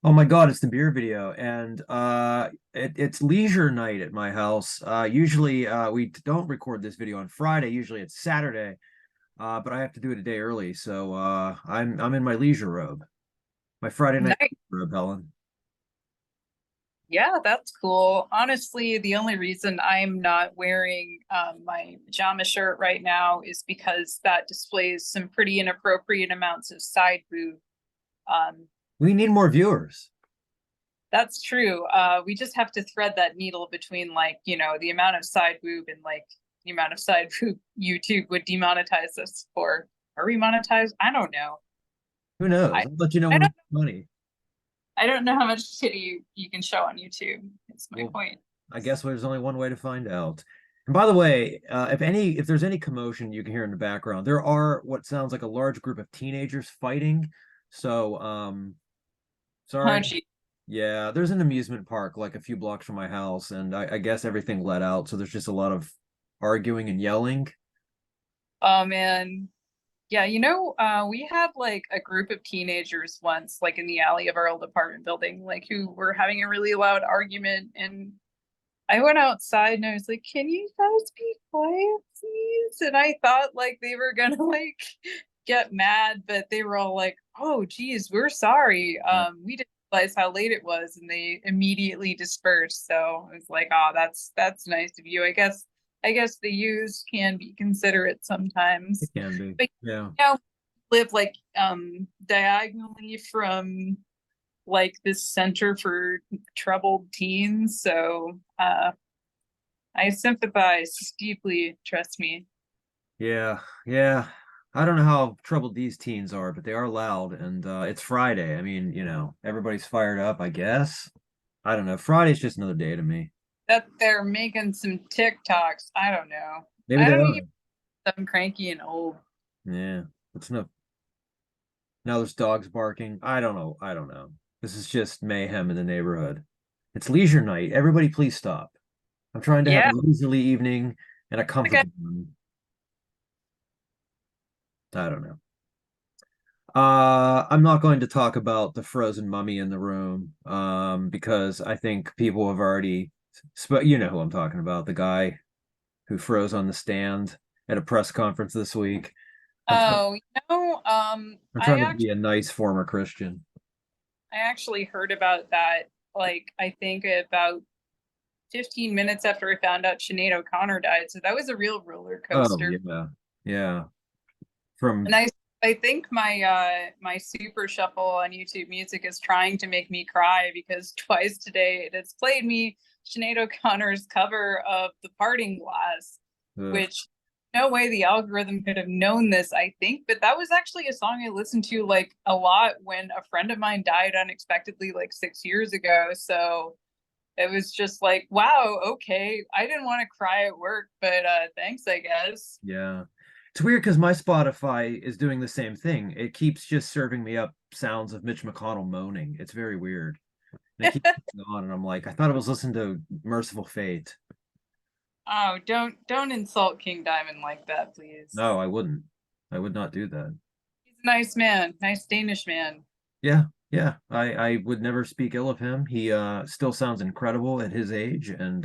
Oh my God, it's the beer video, and it's leisure night at my house. Usually we don't record this video on Friday. Usually it's Saturday, but I have to do it a day early, so I'm in my leisure robe, my Friday night Nice. robe, Helen. Yeah, that's cool. Honestly, the only reason I'm not wearing my pajama shirt right now is because that displays some pretty inappropriate amounts of side boob. Um, We need more viewers. that's true. We just have to thread that needle between the amount of side boob and the amount of side boob YouTube would demonetize us for. Are we monetized? I don't know. Who knows? I I'll let you know I when we don't get money. I don't know how much titty you can show on YouTube. It's my Well, point. I guess there's only one way to find out. And by the way, if there's any commotion you can hear in the background, there are what sounds like a large group of teenagers fighting. So, Oh, sorry. gee. Yeah, there's an amusement park like a few blocks from my house, and I guess everything let out, so there's just a lot of arguing and yelling. Oh man. Yeah, we had like a group of teenagers once, like in the alley of our old apartment building, like who were having a really loud argument. And I went outside and I was like, "Can you guys be quiet, please?" And I thought like they were gonna like get mad, but they were all like, "Oh, geez, we're sorry. Yeah. We didn't realize how late it was," and they immediately dispersed. So I was like, "Oh, that's nice of you. I guess the youths can be considerate It sometimes." can be. But Yeah. live like diagonally from like this center for troubled teens, so I sympathize deeply, trust me. Yeah. Yeah. I don't know how troubled these teens are, but they are loud, and it's Friday. I mean, everybody's fired up, I guess. I don't know. Friday's just another day to me. That they're making some TikToks, I don't know. Maybe I they don't even are. I'm cranky and old. Yeah. It's no Now there's dogs barking. I don't know. I don't know. This is just mayhem in the neighborhood. It's leisure night. Everybody please stop. I'm trying to have a Yeah, leisurely evening and a like I, comfortable one. I don't know. I'm not going to talk about the frozen mummy in the room, because I think people have already, you know who I'm talking about, the guy who froze on the stand at a press conference this week. I'm trying, oh, I'm I trying to be actually a nice former Christian. I actually heard about that, like I think about 15 minutes after I found out Sinead O'Connor died. So that was a real roller Oh coaster. yeah, yeah. And From I think my super shuffle on YouTube Music is trying to make me cry because twice today it has played me Sinead O'Connor's cover of The Parting Glass, ugh, which no way the algorithm could have known this, I think, but that was actually a song I listened to like a lot when a friend of mine died unexpectedly like 6 years ago. So it was just like, wow, okay. I didn't want to cry at work, but thanks, I guess. yeah. It's weird because my Spotify is doing the same thing. It keeps just serving me up sounds of Mitch McConnell moaning. It's very weird. And it keeps going on, and I'm like, I thought I was listening to Merciful Fate. Oh, don't insult King Diamond like that, please. No, I wouldn't. I would not do that. He's a nice man, nice Danish man. Yeah, yeah. I would never speak ill of him. He still sounds incredible at his age, and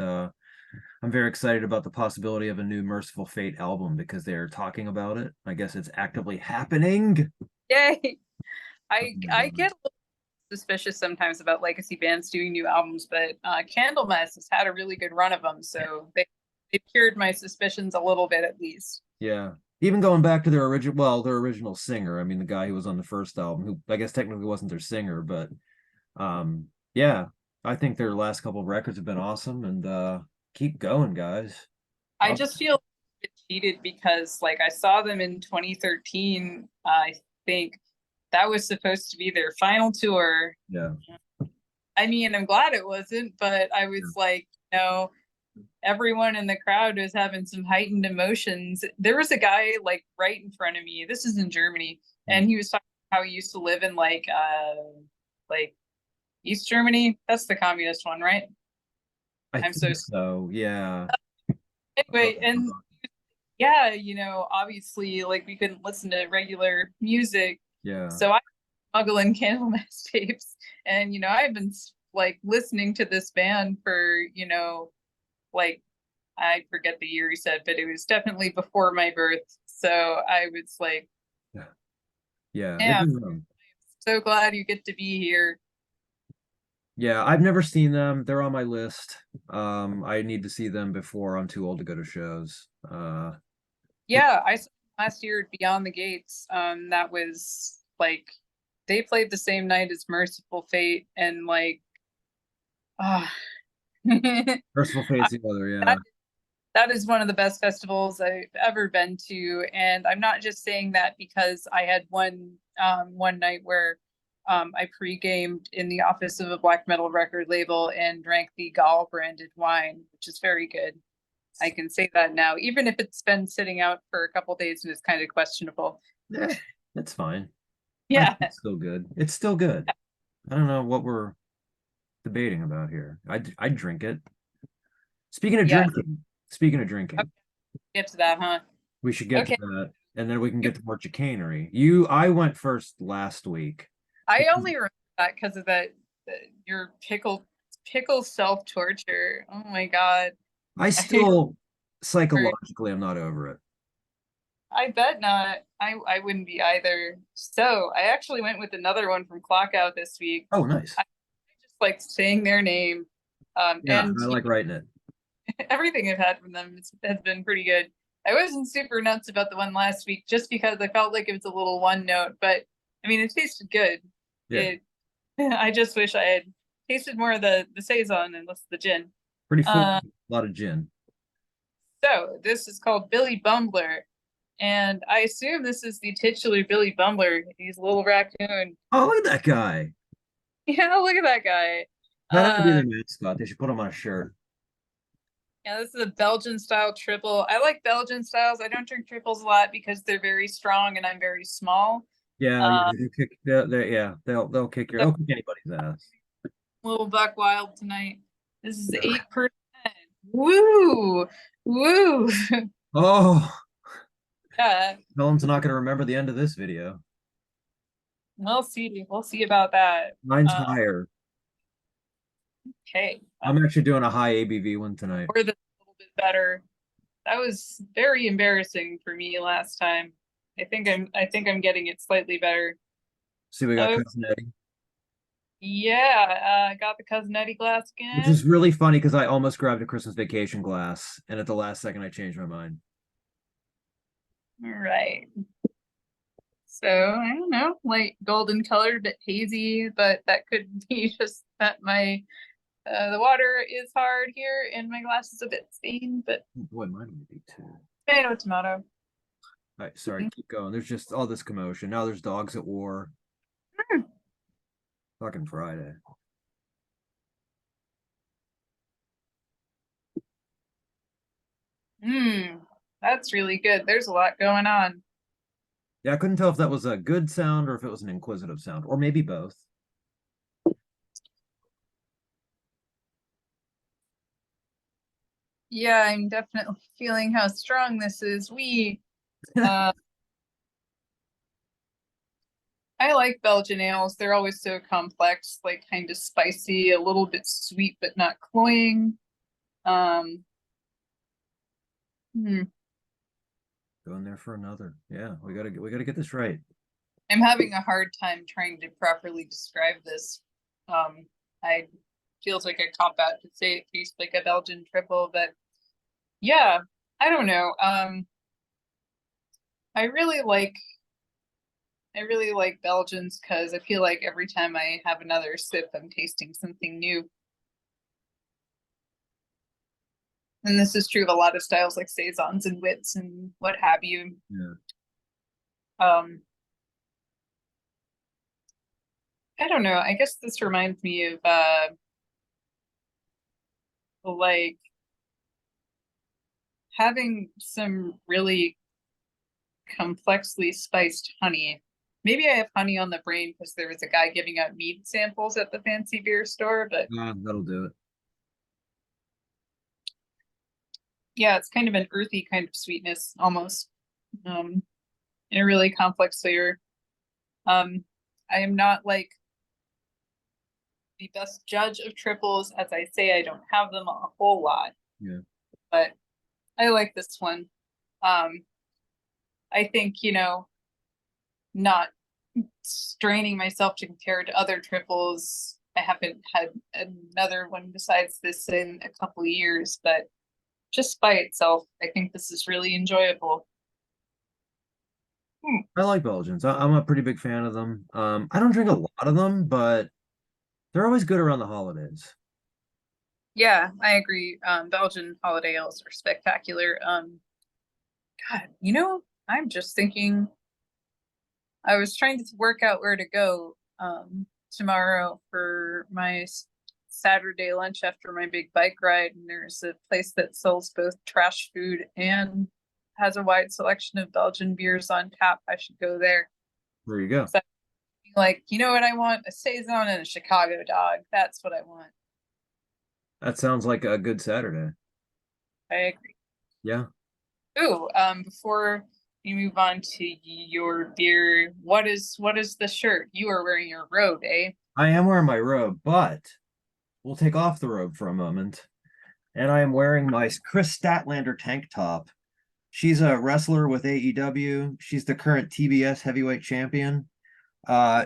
I'm very excited about the possibility of a new Merciful Fate album because they're talking about it. I guess it's actively happening. Yay! Oh my I God. get a little suspicious sometimes about legacy bands doing new albums, but Candlemass has had a really good run of them, so they cured my suspicions a little bit at least. Yeah. Even going back to their original singer. I mean, the guy who was on the first album, who I guess technically wasn't their singer, but yeah, I think their last couple of records have been awesome, and keep going, guys. I I'll, just feel a bit cheated because like I saw them in 2013. I think that was supposed to be their final tour. yeah. I mean, I'm glad it wasn't, but I was like, everyone in the crowd was having some heightened emotions. There was a guy like right in front of me. This is in Germany, Mm. and he was talking about how he used to live in like East Germany. That's the communist one, right? I I'm so think so. Yeah. anyway, and yeah, obviously like we couldn't listen to regular music. Yeah. So I Muggle and Candlemass tapes, and I've been like listening to this band for like I forget the year he said, but it was definitely before my birth. So I was like, Yeah, yeah, yeah, I'm so glad you get to be here. yeah. I've never seen them. They're on my list. I need to see them before I'm too old to go to shows. What? Yeah, I saw them last year at Beyond the Gates. That was like they played the same night as Merciful Fate, and like, ah, Merciful Fate's the other, yeah. that that is one of the best festivals I've ever been to, and I'm not just saying that because I had one night where I pre-gamed in the office of a black metal record label and drank the Gall branded wine, which is very good. I can say that now, even if it's been sitting out for a couple days and is kind of questionable. Yeah, that's fine. I think Yeah, it's still good. It's still good. I don't know what we're debating about here. I'd drink it. Speaking of yeah. drinking, speaking of Okay, drinking, get to that, huh? we should get to Okay. that, and then we can You, get to more chicanery. I went first last week. I only remember that because of your pickle self torture. Oh my God. I I still psychologically I'm not over it. I bet not. I wouldn't be either. So I actually went with another one from Klockow this week. Oh, nice. I just like saying their name. Yeah, And I like writing it. everything I've had from them has been pretty good. I wasn't super nuts about the one last week just because I felt like it was a little one note, but I mean, it tasted good. Yeah, It, I just wish I had tasted more of the saison and less of the gin. pretty full. Uh, A lot of gin. so this is called Billy Bumbler, and I assume this is the titular Billy Bumbler. He's a little raccoon. Oh, look at that guy. Yeah, look at that guy. That ought to be Uh, their mascot. They should put him on a shirt. yeah, this is a Belgian style triple. I like Belgian styles. I don't drink triples a lot because they're very strong and I'm very small. Yeah, yeah, Uh, yeah, so they'll kick anybody's ass. little buck wild tonight. This is 8%. Woo! Woo! Oh, Yeah, Helen's not going to remember the end of this video. we'll see. We'll see about that. Mine's Uh, higher. okay. I'm actually doing a high ABV one tonight. Or that's a little bit better. That was very embarrassing for me last time. I think I'm getting it slightly better. See, we got Oh Cousin Eddie, yeah, got the Cousin Eddie glass which is again. really funny because I almost grabbed a Christmas vacation glass, and at the last second, I changed my mind. All right. So I don't know, light golden colored, bit hazy, but that could be just that my the water is hard here and my glass is a bit stained, but Oh, boy, mine would be too. tomato, tomato. All right, sorry, keep going. There's just all this commotion. Now there's dogs at war. Mm. Fucking Friday. That's really good. There's a lot going on. Yeah, I couldn't tell if that was a good sound or if it was an inquisitive sound, or maybe both. Yeah, I'm definitely feeling how strong this is. Uh, I like Belgian ales. They're always so complex, like kind of spicy, a little bit sweet, but not cloying. Um, hmm. Going there for another. Yeah, we gotta get this right. I'm having a hard time trying to properly describe this. I feels like a cop out to say it tastes like a Belgian triple, but yeah, I don't know. I really like I really like Belgians because I feel like every time I have another sip, I'm tasting something new. And this is true of a lot of styles like saisons and wits and what have you. Yeah. Um, I don't know. I guess this reminds me of like having some really complexly spiced honey. Maybe I have honey on the brain because there was a guy giving out mead samples at the fancy beer store, but That'll do it. yeah, it's kind of an earthy kind of sweetness almost. Um, in a really complex flavor. Um, I am not like the best judge of triples. As I say, I don't have them a whole lot, Yeah. but I like this one. Um, I think, not straining myself to compare to other triples. I haven't had another one besides this in a couple of years, but just by itself, I think this is really enjoyable. Hmm. I like Belgians. I'm a pretty big fan of them. I don't drink a lot of them, but they're always good around the holidays. Yeah, I agree. Belgian holiday ales are spectacular. God, I'm just thinking I was trying to work out where to go tomorrow for my Saturday lunch after my big bike ride, and there's a place that sells both trash food and has a wide selection of Belgian beers on tap. I should go there. There you go. So, like, you know what I want? A saison and a Chicago dog. That's what I want. That sounds like a good Saturday. I agree. Yeah. Ooh, before you move on to your beer, what is the shirt? You are wearing your robe, eh? I am wearing my robe, but we'll take off the robe for a moment. And I am wearing my Chris Statlander tank top. She's a wrestler with AEW. She's the current TBS heavyweight champion.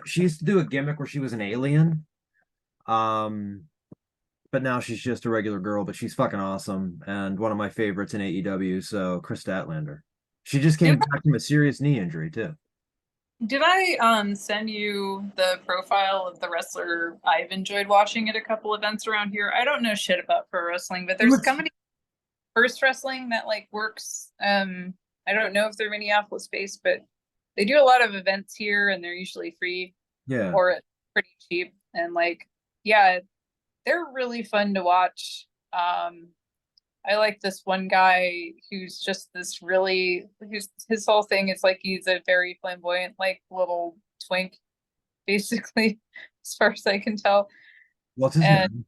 She used to do a gimmick where she was an alien. Um, but now she's just a regular girl, but she's fucking awesome and one of my favorites in AEW. So Chris Statlander. She just came Did back from a serious knee injury too. did I send you the profile of the wrestler I've enjoyed watching at a couple events around here? I don't know shit about pro wrestling, but It there's a looks, company First Wrestling that like works. I don't know if they're Minneapolis based, but they do a lot of events here and they're usually free yeah. or pretty cheap. And like, yeah, they're really fun to watch. I like this one guy who's just this really who's his whole thing is like he's a very flamboyant, like little twink, basically, as far as I can tell. What's his And name?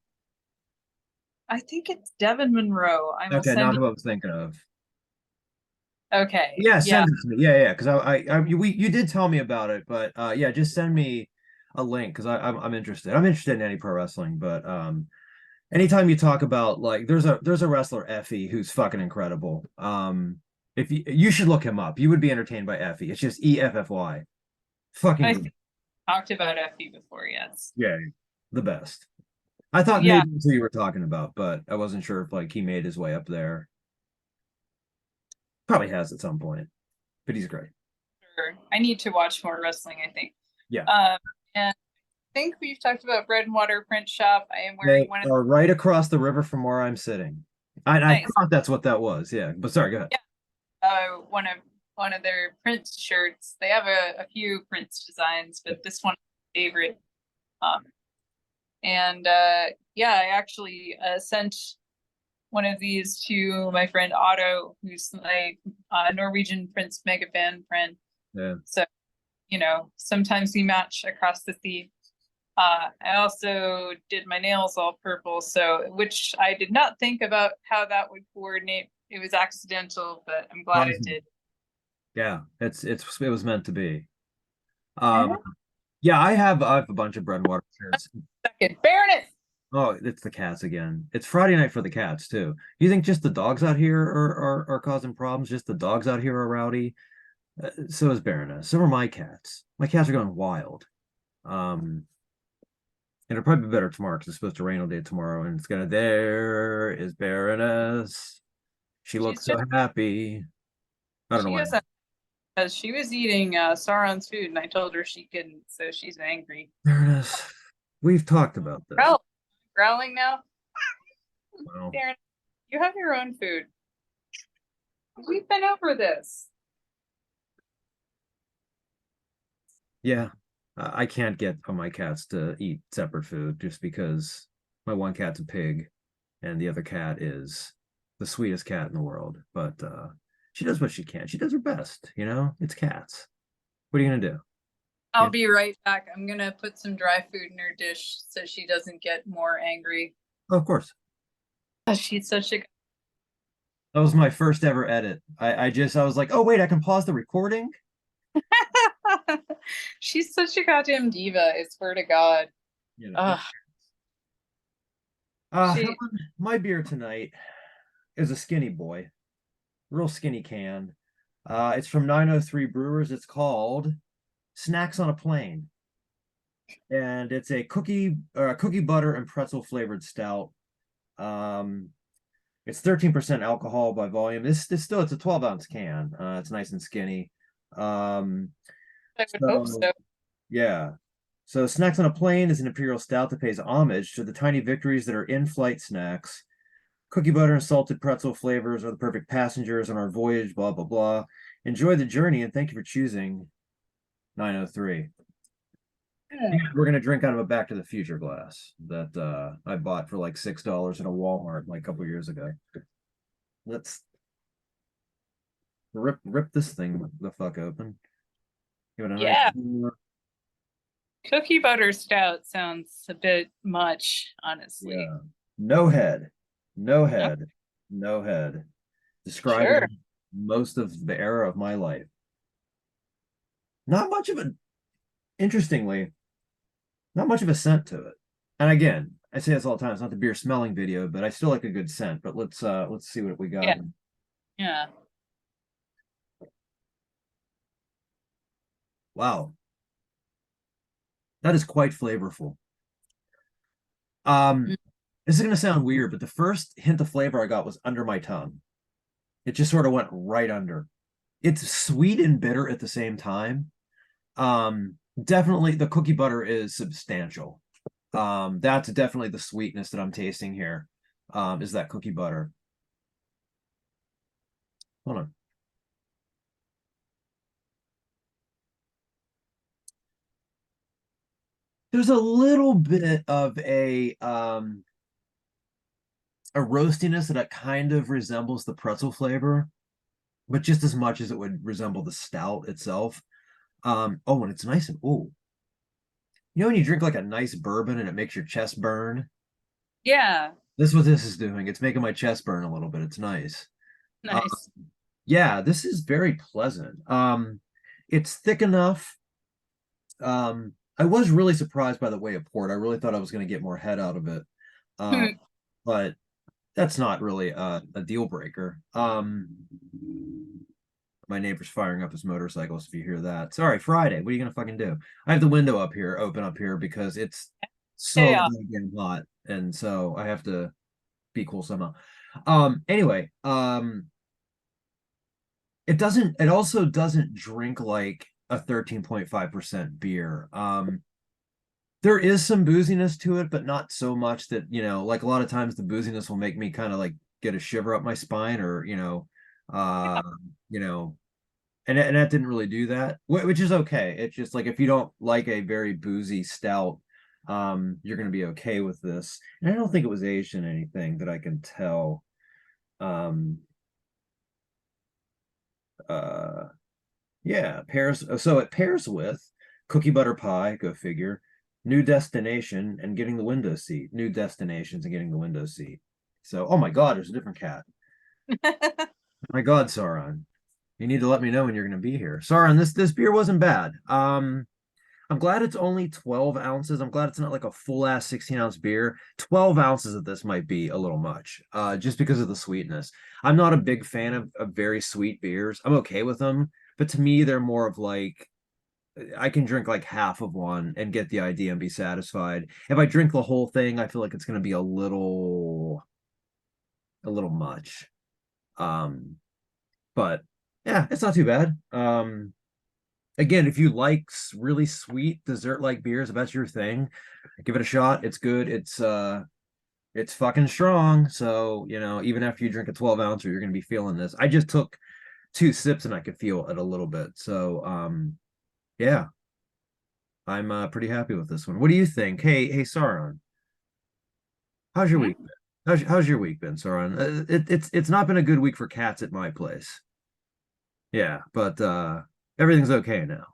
I think it's Devin Monroe. I will Okay, send not you. who I was thinking of. Okay. Yeah, Yeah. send it to me. Yeah, yeah, because you did tell me about it, but yeah, just send me a link because I'm interested. I'm interested in any pro wrestling, but anytime you talk about like there's a wrestler Effie who's fucking incredible. If you should look him up, you would be entertained by Effie. It's just EFFY. Fucking I great. think I talked about Effie before, yes. Yeah, the best. I thought Yeah, maybe that's who you were talking about, but I wasn't sure if like he made his way up there. Probably has at some point, but he's great. sure. I need to watch more wrestling, I think. Yeah. Um, and I think we've talked about Bread and Water Print Shop. I am wearing They one of are right across the river from where I'm sitting. I nice. thought that's what that was. Yeah, but sorry, go ahead. Yeah, one of their Prince shirts. They have a few Prince designs, but this one is my favorite. Um, and yeah, I actually sent one of these to my friend Otto, who's my Norwegian Prince mega fan friend. Yeah. So, sometimes we match across the sea. I also did my nails all purple, so which I did not think about how that would coordinate. It was accidental, but I'm glad it Awesome. did. Yeah, it was meant to be. And Um, yeah, I have a bunch of bread and water shirts. second, Baroness. Oh, it's the cats again. It's Friday night for the cats too. You think just the dogs out here are causing problems? Just the dogs out here are rowdy? So is Baroness. So are my cats. My cats are going wild. Um, and it'll probably be better tomorrow because it's supposed to rain all day tomorrow, and it's gonna. There is Baroness. She She's looks so just happy. I don't know she why. is because she was eating Sauron's food, and I told her she couldn't, so she's angry. Baroness. We've talked about this. Growling now. Well, Darren, you have your own food. We've been over this. yeah, I can't get my cats to eat separate food just because my one cat's a pig and the other cat is the sweetest cat in the world. But she does what she can. She does her best, you know? It's cats. What are you gonna do? I'll Yeah, be right back. I'm gonna put some dry food in her dish so she doesn't get more angry. oh, of course. She's such a That was my first ever edit. I was like, oh wait, I can pause the recording. She's such a goddamn diva, I swear to God. You know. Ugh, she Helen, my beer tonight is a skinny boy, real skinny can. It's from 903 Brewers. It's called Snacks on a Plane, and it's a cookie butter and pretzel flavored stout. Um, it's 13% alcohol by volume. This still it's a 12-ounce can. It's nice and skinny. Um, I would hope so so. yeah. So Snacks on a Plane is an imperial stout that pays homage to the tiny victories that are in-flight snacks. Cookie butter and salted pretzel flavors are the perfect passengers on our voyage, blah, blah, blah. Enjoy the journey and thank you for choosing 903. And Hmm. we're going to drink out of a Back to the Future glass that I bought for like $6 at a Walmart like a couple years ago. Let's rip this thing the fuck open. Give it a nice. Yeah, cookie butter stout sounds a bit much, honestly. Yeah. No head. No Oh, head. No head. sure. Describing most of the era of my life. Not much of a, interestingly, not much of a scent to it. And again, I say this all the time, it's not the beer smelling video, but I still like a good scent. But let's see what we got. Yeah, yeah. Wow, that is quite flavorful. Mm. This is gonna sound weird, but the first hint of flavor I got was under my tongue. It just sort of went right under. It's sweet and bitter at the same time. Definitely the cookie butter is substantial. That's definitely the sweetness that I'm tasting here. Is that cookie butter. Hold on. There's a little bit of a roastiness that kind of resembles the pretzel flavor, but just as much as it would resemble the stout itself. Oh, and it's nice and oh, you know when you drink like a nice bourbon and it makes your chest burn? Yeah, This is what this is doing. It's making my chest burn a little bit. It's nice. Uh, nice. yeah, this is very pleasant. It's thick enough. I was really surprised by the way it poured. I really thought I was going to get more head out of it. Uh, but that's not really a deal breaker. My neighbor's firing up his motorcycles. If you hear that, sorry, Friday. What are you gonna fucking do? I have the window up here, open up here because it's so Yeah. goddamn hot, and so I have to be cool somehow. Anyway, it doesn't. It also doesn't drink like a 13.5% beer. There is some booziness to it, but not so much that, like a lot of times the booziness will make me kind of like get a shiver up my spine or, uh, you know, and that didn't really do that, which is okay. It's just like if you don't like a very boozy stout, you're gonna be okay with this. And I don't think it was aged in anything that I can tell. Um, uh, yeah, pairs. So it pairs with cookie butter pie. Go figure. New destination and getting the window seat. New destinations and getting the window seat. So, oh my God, there's a different cat. My God, Sauron, you need to let me know when you're going to be here. Sauron, this beer wasn't bad. I'm glad it's only 12 ounces. I'm glad it's not like a full ass 16-ounce beer. 12 ounces of this might be a little much, just because of the sweetness. I'm not a big fan of very sweet beers. I'm okay with them, but to me, they're more of like I can drink like half of one and get the idea and be satisfied. If I drink the whole thing, I feel like it's going to be a little much. Um, but yeah, it's not too bad. Again, if you like really sweet dessert like beers, if that's your thing, give it a shot. It's good. It's fucking strong. So, even after you drink a 12 ouncer, you're gonna be feeling this. I just took 2 sips and I could feel it a little bit. So, yeah, I'm pretty happy with this one. What do you think? Hey, Sauron, how's your week been? How's your week been, Sauron? It's not been a good week for cats at my place. Yeah, but everything's okay now.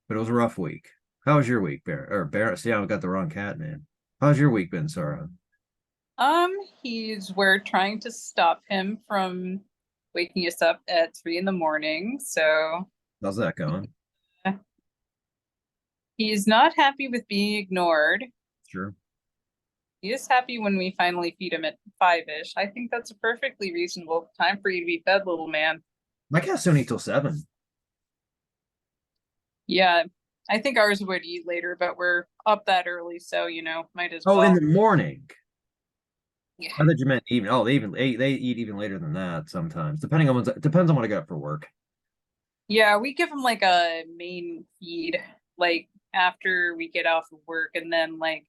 But it was a rough week. How was your week, Bear? Or Bear? See, I got the wrong cat name. How's your week been, Sarah? Um, we're trying to stop him from waking us up at 3 in the morning. So How's that going? He's not happy with being ignored. Sure. He is happy when we finally feed him at 5-ish. I think that's a perfectly reasonable time for you to be fed, little man. My cat's don't eat till 7. Yeah, I think ours would eat later, but we're up that early, so might as Oh, in well. the morning. Yeah. I thought you meant even. Oh, they eat even later than that sometimes, depending on depends on what I got for work. Yeah, we give him like a main feed, like after we get off of work, and then like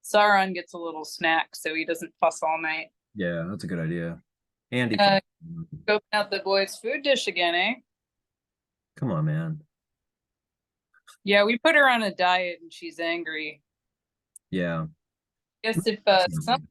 Sauron gets a little snack so he doesn't fuss all night. Yeah, that's a good idea. Andy, Uh, Open out the boys' food dish again, eh? come on, man. Yeah, we put her on a diet and she's angry. Yeah. Guess if some That's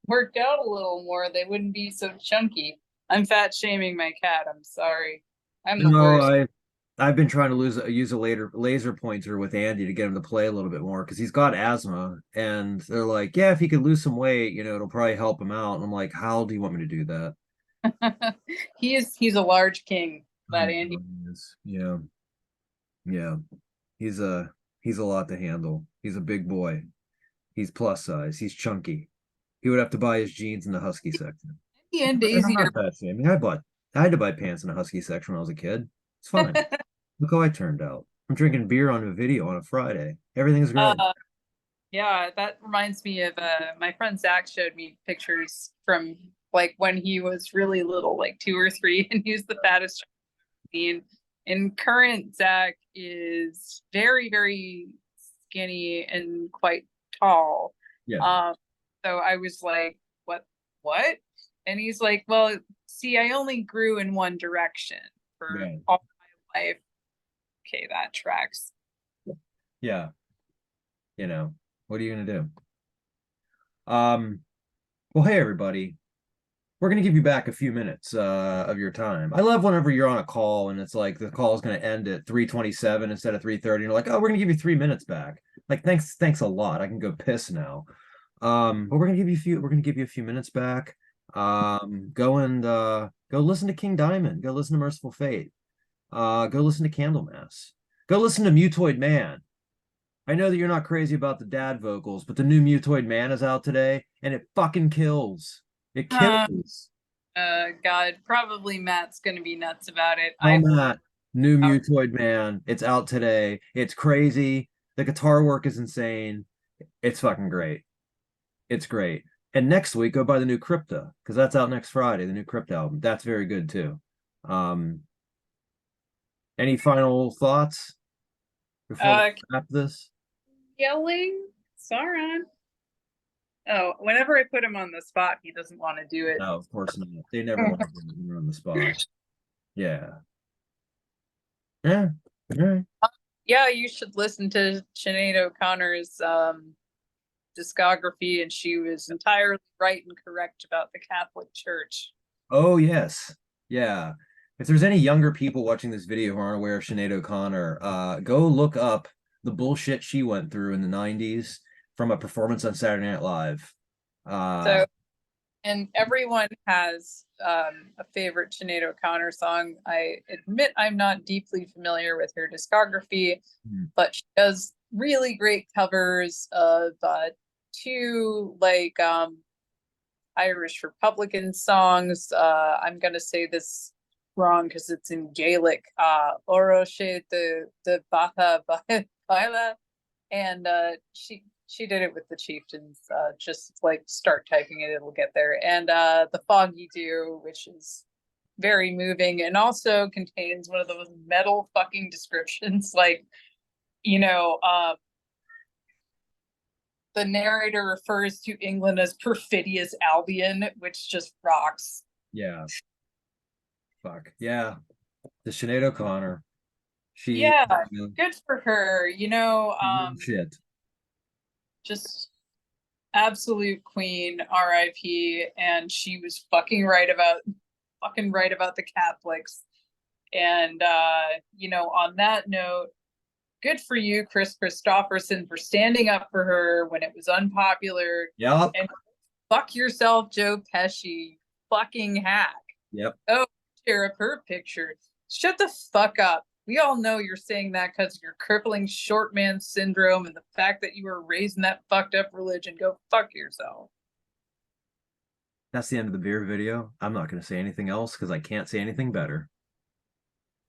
worked out a little more, they wouldn't be so chunky. I'm fat shaming my cat. I'm sorry. I'm the No, worst. I've been trying to use a laser pointer with Andy to get him to play a little bit more because he's got asthma, and they're like, yeah, if he could lose some weight, it'll probably help him out. And I'm like, how do you want me to do that? He's a large king, I that Andy. know he is. Yeah, yeah. He's a he's a lot to handle. He's a big boy. He's plus size. He's chunky. He would have to buy his jeans in the husky section. Andy and And I'm Daisy not fat shaming. I had to buy pants in a husky section when I was a kid. It's fine. are. Look how I turned out. I'm drinking beer on a video on a Friday. Everything's great. uh, yeah, that reminds me of my friend Zach showed me pictures from like when he was really little, like 2 or 3, and he's the fattest child I've seen. And current Zach is very, very skinny and quite tall. Yeah. Um, so I was like, what? And he's like, well, see, I only grew in one direction for Yeah. all my life. Okay, that tracks. Yeah. What are you gonna do? Um, well, hey everybody. We're gonna give you back a few minutes of your time. I love whenever you're on a call and it's like the call is gonna end at 3:27 instead of 3:30. And you're like, oh, we're gonna give you 3 minutes back. Like, thanks a lot. I can go piss now. But we're gonna give you a few minutes back. Go listen to King Diamond. Go listen to Merciful Fate. Go listen to Candlemass. Go listen to Mutoid Man. I know that you're not crazy about the dad vocals, but the new Mutoid Man is out today, and it fucking kills. It Uh, kills. God, probably Matt's gonna be nuts about it. Oh, I hope. Matt, new Mutoid Man. It's out today. It's crazy. The guitar work is insane. It's fucking great. It's great. And next week, go buy the new Crypta because that's out next Friday. The new Crypta album. That's very good too. Um, any final thoughts before we Uh, wrap this? Yelling, Sauron. Oh, whenever I put him on the spot, he doesn't want to do it. No, of course not. They never want to put you on the spot. Yeah. Yeah. All right. Yeah, you should listen to Sinead O'Connor's discography, and she was entirely right and correct about the Catholic Church. Oh, yes. Yeah. If there's any younger people watching this video who aren't aware of Sinead O'Connor, go look up the bullshit she went through in the 90s from a performance on Saturday Night Live. So, and everyone has a favorite Sinead O'Connor song. I admit I'm not deeply familiar with her discography, but she does really great covers of two like Irish Republican songs. I'm gonna say this wrong because it's in Gaelic. Oroche de Bata Baila, and she did it with the Chieftains. Just like start typing it, it'll get there. And the Foggy Dew, which is very moving and also contains one of those metal fucking descriptions, like you know, the narrator refers to England as perfidious Albion, which just rocks. Yeah. Fuck. Yeah. The Sinead O'Connor. She Yeah, good for her. shit. Just absolute queen, R.I.P. And she was fucking right about the Catholics. And on that note, good for you, Chris Christopherson, for standing up for her when it was unpopular. Yep. And fuck yourself, Joe Pesci, fucking hack. Yep. Oh, tear up her picture. Shut the fuck up. We all know you're saying that because of your crippling short man syndrome and the fact that you were raised in that fucked up religion. Go fuck yourself. That's the end of the beer video. I'm not going to say anything else because I can't say anything better.